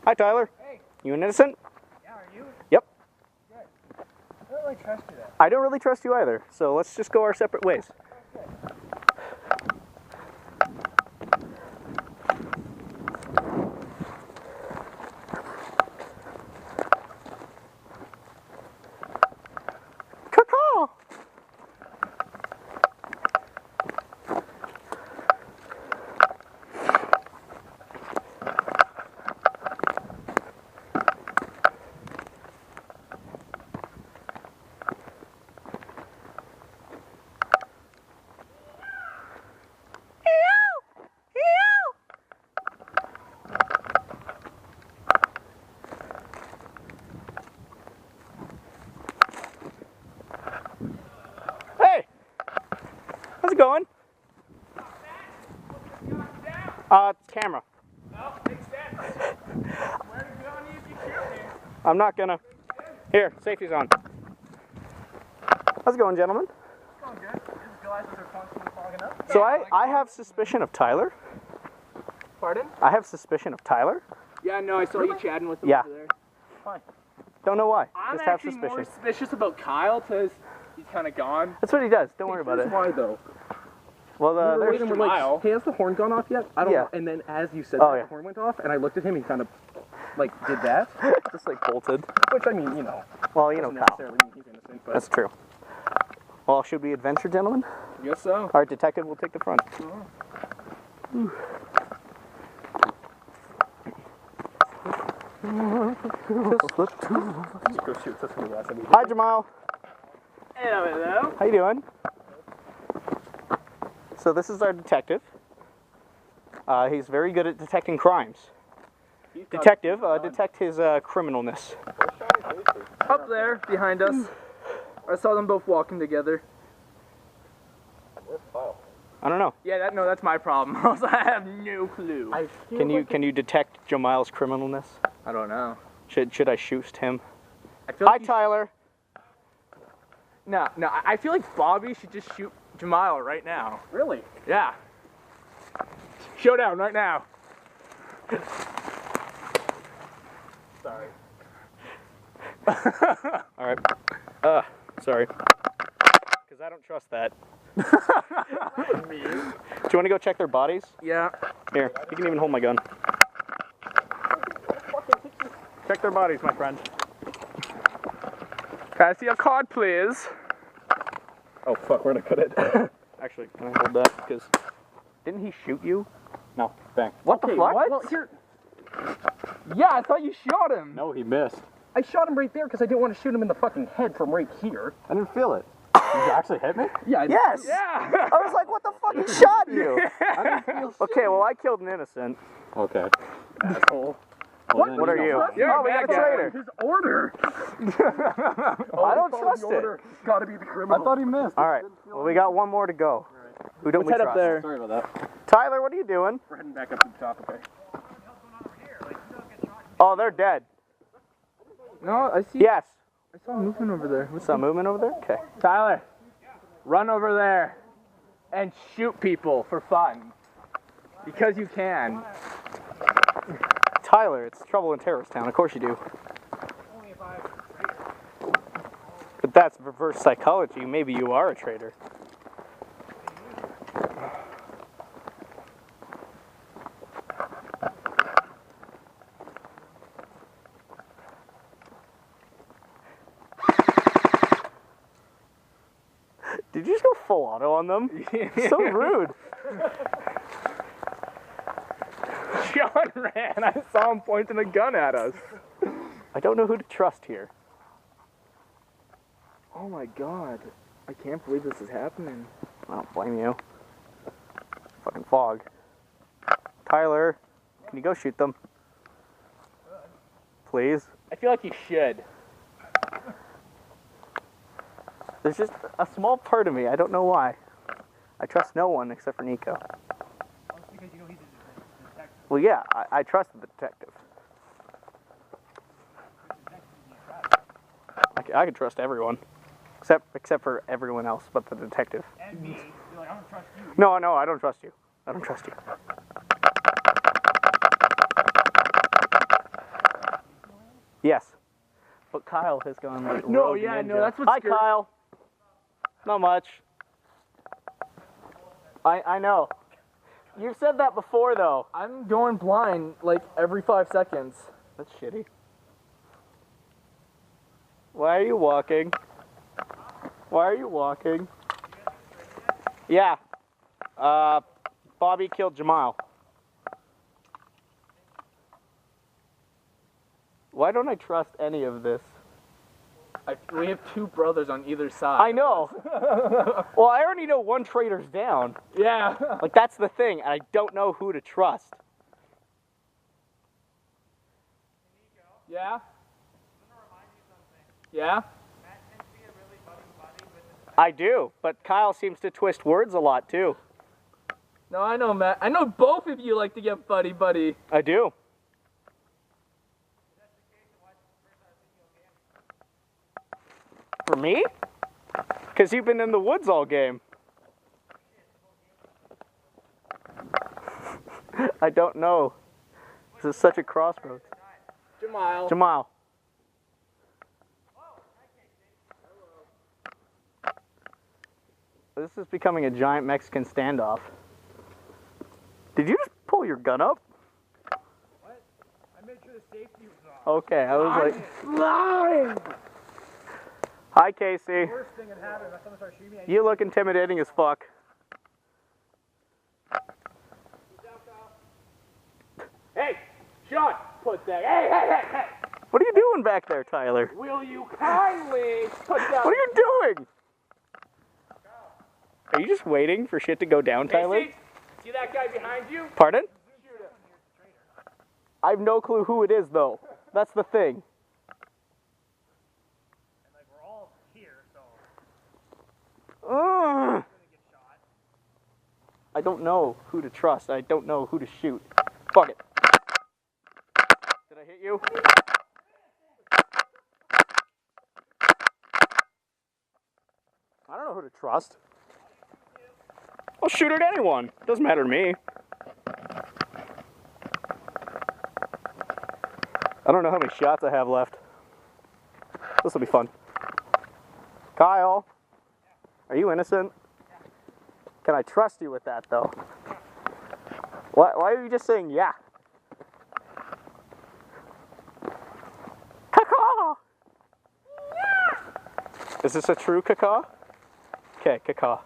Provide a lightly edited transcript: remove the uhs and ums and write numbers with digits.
Hi, Tyler. Hey. You an innocent? Yeah, are you? Yep. Good. I don't really trust you, though. I don't really trust you either, so let's just go our separate ways. Okay. Caw-caw! Hey! How's it going? Camera. Oh, makes sense. Where to go if you shoot me? I'm not gonna. Here, safety's on. How's it going, gentlemen? It's going good. These glasses are functionally fogging up. So I have suspicion of Tyler. Pardon? I have suspicion of Tyler. Yeah, no, I saw you chatting with him Yeah. over there. Fine. Don't know why. I'm Just have actually suspicion. more suspicious about Kyle because he's kind of gone. That's what he does. Don't worry about it. Why though? Well, there's Wait, and we're like, hey, has the horn gone off yet? I don't Yeah. know. And then as you said Oh, that, yeah. the horn went off, and I looked at him, he kind of, like, did that. just like bolted. Which, I mean, you know, Well, you know, doesn't Kyle. necessarily mean he's innocent, but... That's true. Well, should we adventure, gentlemen? Guess so. All right, detective will take the front. Go shoot, that's what he was. I mean, Hi, Jamal. Hello, hello. How you doing? So this is our detective. He's very good at detecting crimes. Detective, detect his criminalness. Up there, behind us. I saw them both walking together. I don't know. Yeah, that's my problem. I have no clue. Can you detect Jamal's criminalness? I don't know. Should I shoot him? I feel like Hi, Tyler. No, I feel like Bobby should just shoot Jamal right now. really? Yeah. Showdown right now. Sorry. All right. Sorry. Because I don't trust that. Do you want to go check their bodies? Yeah. Here, you can even hold my gun. Check their bodies, my friend. Can I see a card, please? Oh, fuck, where'd I put it? Actually, can I hold that? Because didn't he shoot you? No, bang. What the fuck? Well, here, Yeah, I thought you shot him. No, he missed. I shot him right there because I didn't want to shoot him in the fucking head from right here. I didn't feel it. Did you actually hit me? Yeah, Yes! Yeah. I was like, what the fuck? He shot you! Okay, well, I killed an innocent. Okay. asshole. What are you? You're Oh, a we got a bad guy. traitor. His order. I don't trust it. Gotta be the criminal. I thought he missed. All right, well, we got one more to go. Who don't we Let's head trust? up there. Sorry about that. Tyler, what are you doing? We're heading back up to the top, okay? Oh, they're dead. No, I see. Yes. I saw movement over there. What's Some movement over there? Okay. Tyler, run over there and shoot people for fun. Because you can. Tyler, it's trouble in terrorist town. Of course you do. But that's reverse psychology. Maybe you are a traitor. Did you just go full auto on them? So rude. John ran. I saw him pointing a gun at us. I don't know who to trust here. Oh my god. I can't believe this is happening. I don't blame you. Fucking fog. Tyler, can you go shoot them? Please? I feel like you should. There's just a small part of me, I don't know why. I trust no one except for Nico. Well, yeah, I trust the detective. I can trust everyone. Except for everyone else but the detective. And me. You're like, I don't trust you. No, I don't trust you. I don't trust you. Yes. But Kyle has gone like No, rogue yeah, ninja. no, that's what Hi, scares- Kyle. Not much. I know. You've said that before, though. I'm going blind like every 5 seconds. That's shitty. Why are you walking? Why are you walking? Yeah. Bobby killed Jamal. Why don't I trust any of this? We have 2 brothers on either side. I know. Well, I already know one traitor's down. Yeah. Like, that's the thing, and I don't know who to trust. Yeah? Yeah? I do, but Kyle seems to twist words a lot, too. No, I know, Matt. I know both of you like to get buddy-buddy. I do. For me? Because you've been in the woods all game. I don't know. This is such a crossroads. Jamal. Jamal. This is becoming a giant Mexican standoff. Did you just pull your gun up? What? I made sure the safety was on. Okay, I was like, Lying! hi Casey. Worst thing that happened, if someone starts shooting me, You look intimidating as fuck. Hey! Sean! Put that. Hey, hey, hey, hey! What are you doing back there, Tyler? Will you kindly put that? What are you doing? Are you just waiting for shit to go down, Tyler? Casey, see that guy behind you? Pardon? Shoot him. I have no clue who it is, though. That's the thing. and like we're all here, so Ugh. I'm gonna get shot. I don't know who to trust. I don't know who to shoot. Fuck it. Did I hit you? I don't know who to trust. I'll shoot at anyone. Doesn't matter to me. I don't know how many shots I have left. This will be fun. Kyle, are you innocent? Can I trust you with that, though? Why are you just saying yeah? Caw-caw! Is this a true caw? Okay, caw.